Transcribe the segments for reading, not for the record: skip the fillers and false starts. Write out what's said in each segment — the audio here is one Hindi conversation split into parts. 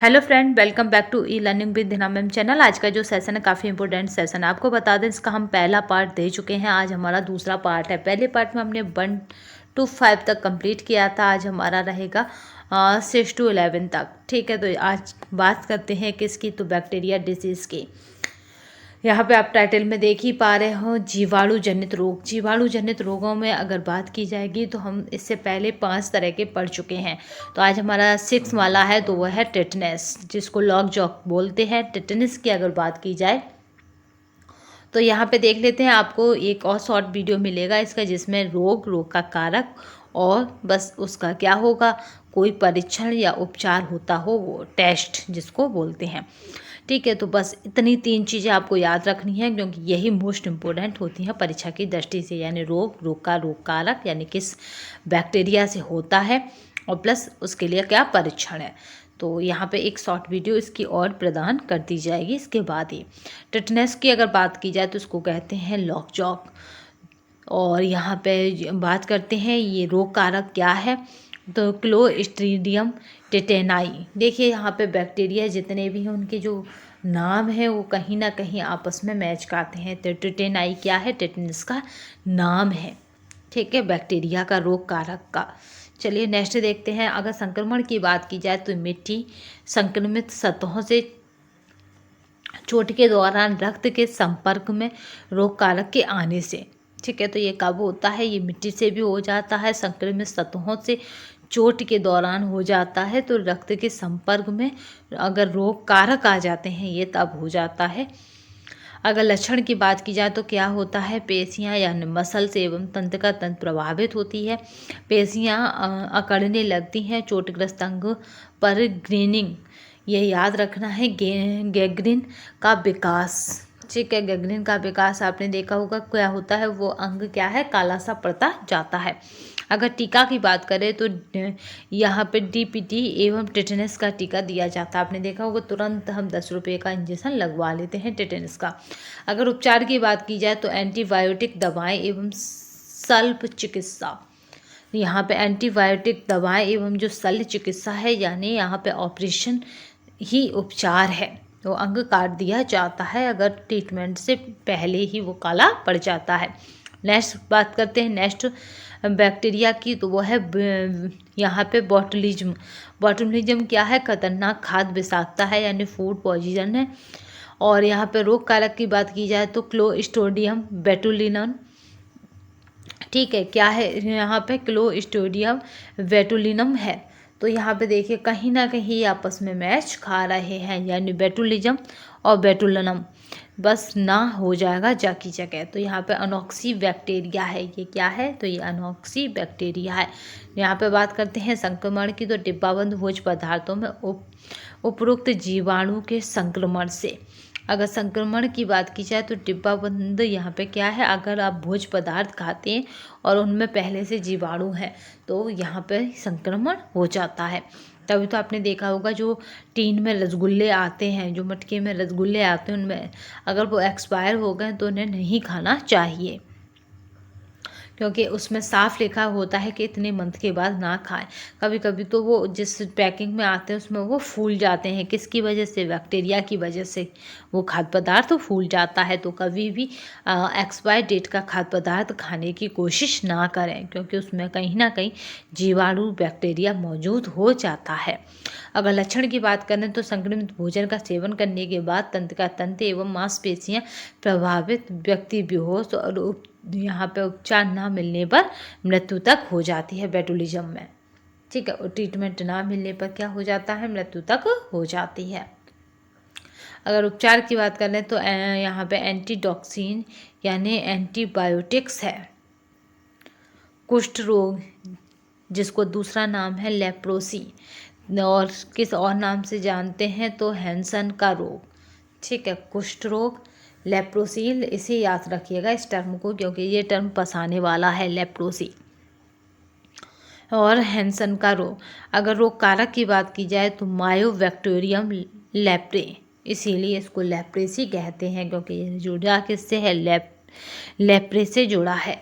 Hello friend, welcome back to e learning with Hina ma'am channel. आज का जो सेशन है काफ़ी इंपॉर्टेंट सेशन है। आपको बता दें, इसका हम पहला पार्ट दे चुके हैं। आज हमारा दूसरा पार्ट है। पहले पार्ट में हमने 1 to 5 तक कंप्लीट किया था। आज हमारा रहेगा 6 to 11 तक। ठीक है, तो आज बात करते हैं किसकी, तो बैक्टीरिया डिजीज़ की। यहाँ पे आप टाइटल में देख ही पा रहे हो, जीवाणु जनित रोग। जीवाणु जनित रोगों में अगर बात की जाएगी तो हम इससे पहले 5 तरह के पढ़ चुके हैं। तो आज हमारा 6 वाला है, तो वह है टेटनस, जिसको लॉक जॉक बोलते हैं। टेटनस की अगर बात की जाए तो यहाँ पे देख लेते हैं। आपको एक और शॉर्ट वीडियो मिलेगा इसका, जिसमें रोग का कारक और बस उसका क्या होगा, कोई परीक्षण या उपचार होता हो, वो टेस्ट जिसको बोलते हैं। ठीक है, तो बस इतनी 3 चीज़ें आपको याद रखनी है, क्योंकि यही मोस्ट इम्पोर्टेंट होती हैं परीक्षा की दृष्टि से। यानी रोग का रोग कारक, यानी किस बैक्टीरिया से होता है, और प्लस उसके लिए क्या परीक्षण है। तो यहाँ पे एक शॉर्ट वीडियो इसकी और प्रदान कर दी जाएगी इसके बाद ही। टेटनस की अगर बात की जाए तो इसको कहते हैं लॉक जॉक। और यहाँ पे बात करते हैं ये रोग कारक क्या है, तो क्लोस्ट्रीडियम टेटेनाई। देखिए यहाँ पे बैक्टीरिया जितने भी हैं उनके जो नाम है वो कहीं ना कहीं आपस में मैच करते हैं। तो टेटेनाई क्या है, टेटनस का नाम है। ठीक है, बैक्टीरिया का रोग कारक का। चलिए नेक्स्ट देखते हैं। अगर संक्रमण की बात की जाए तो मिट्टी, संक्रमित सतहों से चोट के दौरान रक्त के संपर्क में रोग कारक के आने से। ठीक है, तो ये कब होता है, ये मिट्टी से भी हो जाता है, संक्रमित सतहों से चोट के दौरान हो जाता है। तो रक्त के संपर्क में अगर रोग कारक आ जाते हैं ये तब हो जाता है। अगर लक्षण की बात की जाए तो क्या होता है, पेशियां यानी मसल्स एवं तंत्र का तंत्र प्रभावित होती है। पेशियां अकड़ने लगती हैं। चोटग्रस्त अंग पर ग्रेनिंग, ये याद रखना है, गैंग्रीन का विकास। ठीक है, गैंग्रीन का विकास आपने देखा होगा क्या होता है, वो अंग क्या है, काला सा पड़ता जाता है। अगर टीका की बात करें तो यहाँ पे डीपीटी एवं टेटनस का टीका दिया जाता है। आपने देखा होगा, तुरंत हम 10 रुपये का इंजेक्शन लगवा लेते हैं टेटनस का। अगर उपचार की बात की जाए तो एंटीबायोटिक दवाएं एवं शल्य चिकित्सा। यहाँ पे एंटीबायोटिक दवाएं एवं जो शल्य चिकित्सा है, यानी यहाँ पे ऑपरेशन ही उपचार है। तो अंग काट दिया जाता है अगर ट्रीटमेंट से पहले ही वो काला पड़ जाता है। नेक्स्ट बात करते हैं नेक्स्ट बैक्टीरिया की, तो वो है यहाँ पे बॉटुलिज्म। बॉटुलिज्म क्या है, खतरनाक खाद्य विषाक्तता है, यानी फूड पॉइजन है। और यहाँ पे रोग कारक की बात की जाए तो क्लोस्ट्रीडियम बोटुलिनम। ठीक है, क्या है यहाँ पे, क्लोस्ट्रीडियम बोटुलिनम है। तो यहाँ पे देखिए कहीं ना कहीं आपस में मैच खा रहे हैं, यानी बोटुलिज्म और बोटुलिनम बस ना हो जाएगा जाकी जगह। तो यहाँ पे अनोक्सी बैक्टीरिया है, ये क्या है, तो ये अनोक्सी बैक्टीरिया है। यहाँ पे बात करते हैं संक्रमण की, तो डिब्बाबंद भोज्य पदार्थों में उपरोक्त जीवाणु के संक्रमण से। अगर संक्रमण की बात की जाए तो डिब्बाबंद यहाँ पे क्या है, अगर आप भोज्य पदार्थ खाते हैं और उनमें पहले से जीवाणु हैं तो यहाँ पे संक्रमण हो जाता है। तभी तो आपने देखा होगा जो टीन में रसगुल्ले आते हैं, जो मटके में रसगुल्ले आते हैं, उनमें अगर वो एक्सपायर हो गए तो उन्हें नहीं खाना चाहिए, क्योंकि उसमें साफ लिखा होता है कि इतने मंथ के बाद ना खाएं। कभी कभी तो वो जिस पैकिंग में आते हैं उसमें वो फूल जाते हैं, किसकी वजह से, बैक्टीरिया की वजह से वो खाद्य पदार्थ फूल जाता है। तो कभी भी एक्सपायर डेट का खाद्य पदार्थ खाने की कोशिश ना करें, क्योंकि उसमें कहीं ना कहीं जीवाणु बैक्टीरिया मौजूद हो जाता है। अगर लक्षण की बात करें तो संक्रमित भोजन का सेवन करने के बाद तंत्र का तंत्र एवं मांसपेशियां प्रभावित, व्यक्ति बेहोश और यहाँ पे उपचार ना मिलने पर मृत्यु तक हो जाती है बोटुलिज्म में। ठीक है, और ट्रीटमेंट ना मिलने पर क्या हो जाता है, मृत्यु तक हो जाती है। अगर उपचार की बात करें तो यहाँ पे एंटीटॉक्सिन यानी एंटीबायोटिक्स है। कुष्ठ रोग, जिसको दूसरा नाम है लेप्रोसी, और किस और नाम से जानते हैं तो हैंसन का रोग। ठीक है, कुष्ठ रोग, लेप्रोसी, इसे याद रखिएगा इस टर्म को, क्योंकि ये टर्म फंसाने वाला है, लेप्रोसी और हैंसन का रोग। अगर रोग कारक की बात की जाए तो मायोबैक्टीरियम लेप्रे, इसीलिए इसको लेप्रेसी कहते हैं, क्योंकि ये जुड़ा किससे है, लेप्रे से जुड़ा है।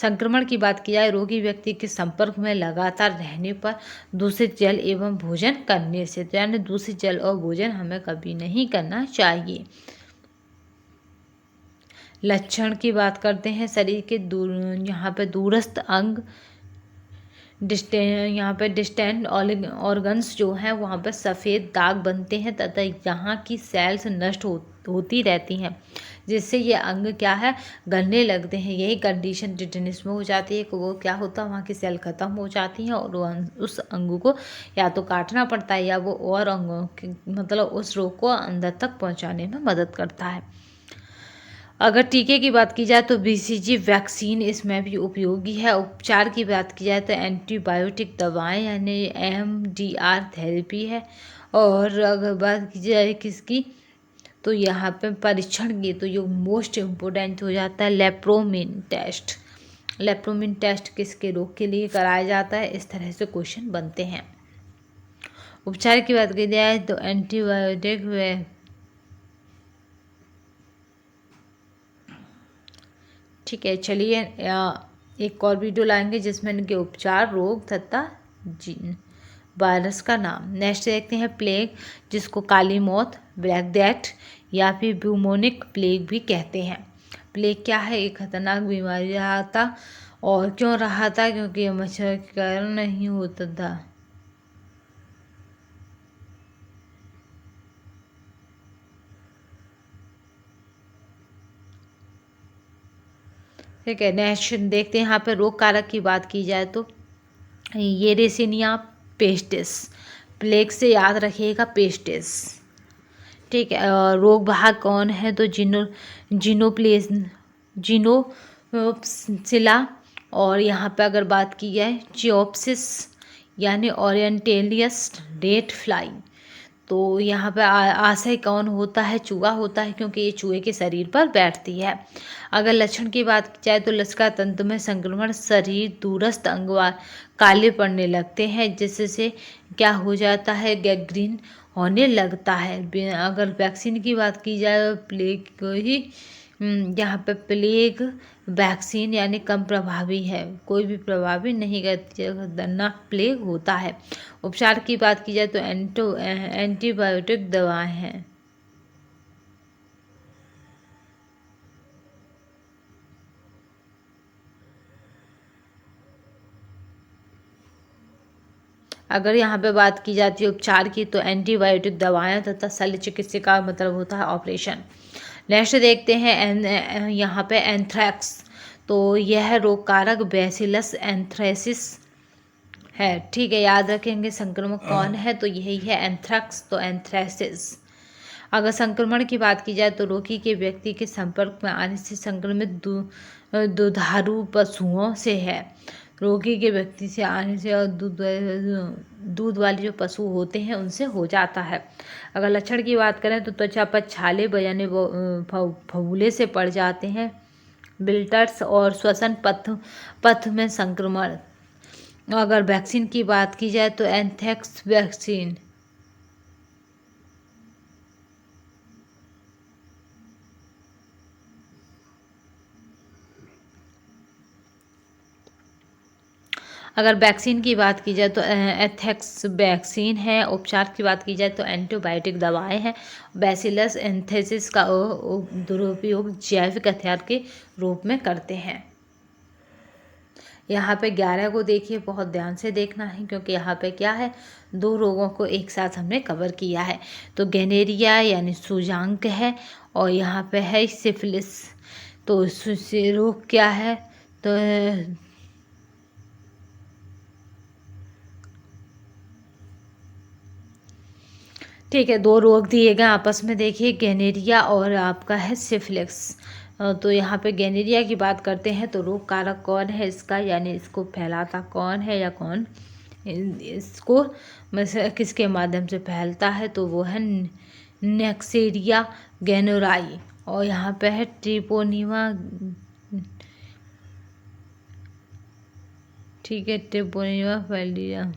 संक्रमण की बात की जाए, रोगी व्यक्ति के संपर्क में लगातार रहने पर, दूषित जल एवं भोजन करने से, तो यानी दूषित जल और भोजन हमें कभी नहीं करना चाहिए। लक्षण की बात करते हैं, शरीर के दूर यहाँ पे दूरस्थ अंग यहाँ पे डिस्टेंट ऑर्गन्स जो हैं वहाँ पर सफ़ेद दाग बनते हैं तथा यहाँ की सेल्स नष्ट होती रहती हैं, जिससे ये अंग क्या है, गलने लगते हैं। यही कंडीशन टिटेनस में हो जाती है कि वो क्या होता है, वहाँ की सेल खत्म हो जाती हैं और उस अंग को या तो काटना पड़ता है या वो और अंगों मतलब उस रोग को अंदर तक पहुँचाने में मदद करता है। अगर टीके की बात की जाए तो बीसीजी वैक्सीन इसमें भी उपयोगी है। उपचार की बात की जाए तो एंटीबायोटिक दवाएं यानी एमडीआर थेरेपी है। और अगर बात की जाए किसकी, तो यहाँ पे परीक्षण की तो ये मोस्ट इम्पोर्टेंट हो जाता है लेप्रोमिन टेस्ट। लेप्रोमिन टेस्ट किसके रोग के लिए कराया जाता है, इस तरह से क्वेश्चन बनते हैं। उपचार की बात की जाए तो एंटीबायोटिक ठीक है। चलिए एक और वीडियो लाएंगे जिसमें इनके उपचार, रोग तथा वायरस का नाम। नेक्स्ट देखते हैं प्लेग, जिसको काली मौत, ब्लैक डेथ या फिर ब्यूमोनिक प्लेग भी कहते हैं। प्लेग क्या है, एक खतरनाक बीमारी रहा था। और क्यों रहा था, क्योंकि यह मच्छर के कारण नहीं होता था। ठीक है। नेक्स्ट देखते हैं यहाँ पे रोग कारक की बात की जाए तो येरेसिनिया पेस्टिस, प्लेग से याद रखिएगा पेस्टिस। ठीक है। रोग वाहक कौन है, तो जिनोसिला। और यहाँ पे अगर बात की जाए चियोप्सिस यानी ओरिएंटेलियस रेड फ्लाई। तो यहाँ पे आशय कौन होता है, चूहा होता है, क्योंकि ये चूहे के शरीर पर बैठती है। अगर लक्षण की बात की जाए तो लसिका तंत्र में संक्रमण, शरीर दूरस्थ अंग काले पड़ने लगते हैं, जिससे क्या हो जाता है, गैंग्रीन होने लगता है। अगर वैक्सीन की बात की जाए प्लेग को ही यहाँ पे प्लेग वैक्सीन यानी कम प्रभावी है, कोई भी प्रभावी नहीं करती, खतरनाक प्लेग होता है। उपचार की बात की जाए तो एंटीबायोटिक दवाएं हैं। अगर यहाँ पे बात की जाती है उपचार की तो एंटीबायोटिक दवाएं तथा शल्य चिकित्सा का मतलब होता है ऑपरेशन। नेक्स्ट देखते हैं यहाँ पे एंथ्रैक्स। तो यह रोग कारक बैसिलस एंथ्रेसिस है। ठीक है, याद रखेंगे संक्रमण कौन है, तो यही है एंथ्रैक्स, तो एंथ्रेसिस। अगर संक्रमण की बात की जाए तो रोगी के व्यक्ति के संपर्क में आने से संक्रमित दुधारू पशुओं से है। रोगी के व्यक्ति से आने से और दूध वाले जो पशु होते हैं उनसे हो जाता है। अगर लक्षण की बात करें तो त्वचा पर छाले बयाने फफूले से पड़ जाते हैं, बिल्टर्स और श्वसन पथ में संक्रमण। अगर वैक्सीन की बात की जाए तो एंथ्रैक्स वैक्सीन। अगर वैक्सीन की बात की जाए तो एंथ्रैक्स वैक्सीन है। उपचार की बात की जाए तो एंटीबायोटिक दवाएं हैं। बैसिलस एंथ्रेसिस का दुरुपयोग जैविक हथियार के रूप में करते हैं। यहाँ पे 11 को देखिए, बहुत ध्यान से देखना है क्योंकि यहाँ पे क्या है, 2 रोगों को एक साथ हमने कवर किया है। तो गैनेरिया यानी सूजांक है और यहाँ पे है सिफिलिस। तो रोग क्या है, तो ठीक है, 2 रोग दिए गए आपस में, देखिए गैनेरिया और आपका है सिफिलिस। तो यहाँ पे गैनेरिया की बात करते हैं तो रोग कारक कौन है इसका, यानी इसको फैलाता कौन है या कौन इसको किसके माध्यम से फैलता है, तो वो है नेक्सेरिया गैनोराई। और यहाँ पे है ट्रिपोनिमा। ठीक है, ट्रिपोनिमा फैलिया।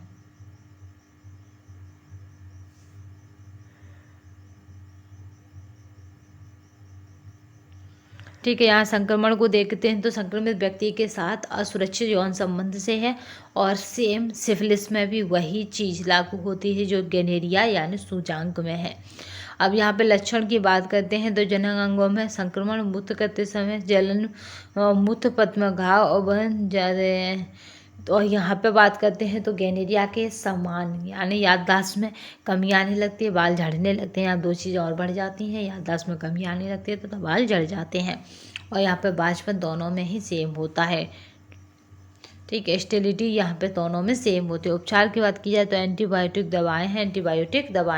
ठीक है, यहाँ संक्रमण को देखते हैं तो संक्रमित व्यक्ति के साथ असुरक्षित यौन संबंध से है और सेम सिफिलिस में भी वही चीज़ लागू होती है जो गैनेरिया यानी सूजांक में है। अब यहाँ पे लक्षण की बात करते हैं तो जनन अंगों में संक्रमण, मूत्र करते समय जलन, मूत्र पथ में घाव और बन जा रहे हैं। तो यहाँ पे बात करते हैं तो गैनेरिया के समान यानी याददाश्त में कमी आने लगती है, बाल झड़ने लगते हैं। यहाँ दो चीज़ें और बढ़ जाती हैं, याददाश्त में कमी आने लगती है तो बाल झड़ जाते हैं और यहाँ पे बांझपन दोनों में ही सेम होता है। ठीक है, स्टेरिलिटी यहाँ पे दोनों में सेम होती है। उपचार की बात की जाए तो एंटीबायोटिक दवाएं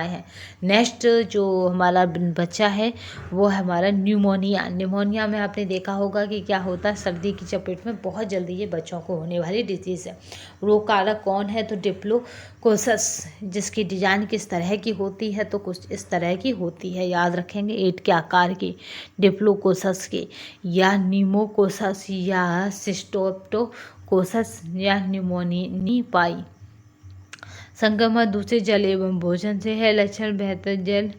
हैं। नेक्स्ट जो हमारा बच्चा है वो है हमारा न्यूमोनिया में आपने देखा होगा कि क्या होता है, सर्दी की चपेट में बहुत जल्दी ये बच्चों को होने वाली डिजीज़ है। रोग कारक कौन है तो डिप्लोकोकस, जिसकी डिजाइन किस तरह की होती है तो कुछ इस तरह की होती है, याद रखेंगे, ईंट के आकार की, डिप्लोकोकस की, या न्यूमोकोकस या सिस्टोप्टोकोकस या न्यूमोनियाई। संक्रमण दूसरे जल एवं भोजन से है। लक्षण बेहतर जल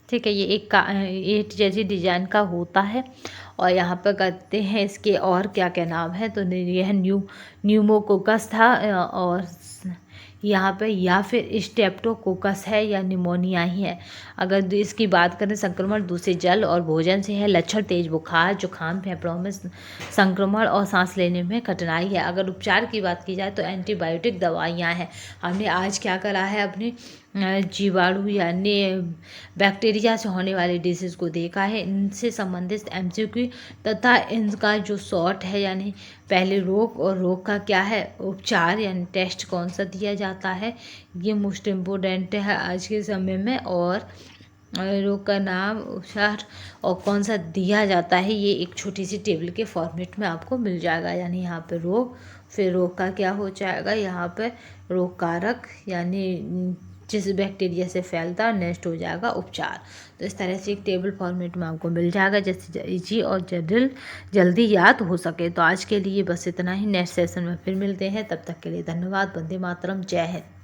ठीक है, ये एक ईंट जैसी डिजाइन का होता है और यहाँ पर करते हैं इसके और क्या क्या नाम है तो यह न्यूमोकोकस था और यहाँ पे या फिर स्टेप्टोकोकस है या निमोनिया ही है। अगर इसकी बात करें संक्रमण दूसरे जल और भोजन से है। लक्षण तेज बुखार, जुखाम, फेफड़ों में संक्रमण और सांस लेने में कठिनाई है। अगर उपचार की बात की जाए तो एंटीबायोटिक दवाइयाँ हैं। हमने आज क्या करा है, अपने जीवाणु यानी बैक्टीरिया से होने वाली डिजीज़ को देखा है, इनसे संबंधित एमसीक्यू तथा इनका जो शॉर्ट है यानी पहले रोग और रोग का क्या है उपचार यानी टेस्ट कौन सा दिया जाता है, ये मोस्ट इम्पोर्टेंट है आज के समय में। और रोग का नाम, उपचार और कौन सा दिया जाता है ये एक छोटी सी टेबल के फॉर्मेट में आपको मिल जाएगा। यानी यहाँ पे रोग, फिर रोग का क्या हो जाएगा, यहाँ पे रोग कारक यानी जिस बैक्टीरिया से फैलता है, नेक्स्ट हो जाएगा उपचार। तो इस तरह से एक टेबल फॉर्मेट में आपको मिल जाएगा जैसे इजी और जल्दी याद हो सके। तो आज के लिए बस इतना ही, नेक्स्ट सेशन में फिर मिलते हैं, तब तक के लिए धन्यवाद। वंदे मातरम, जय हिंद।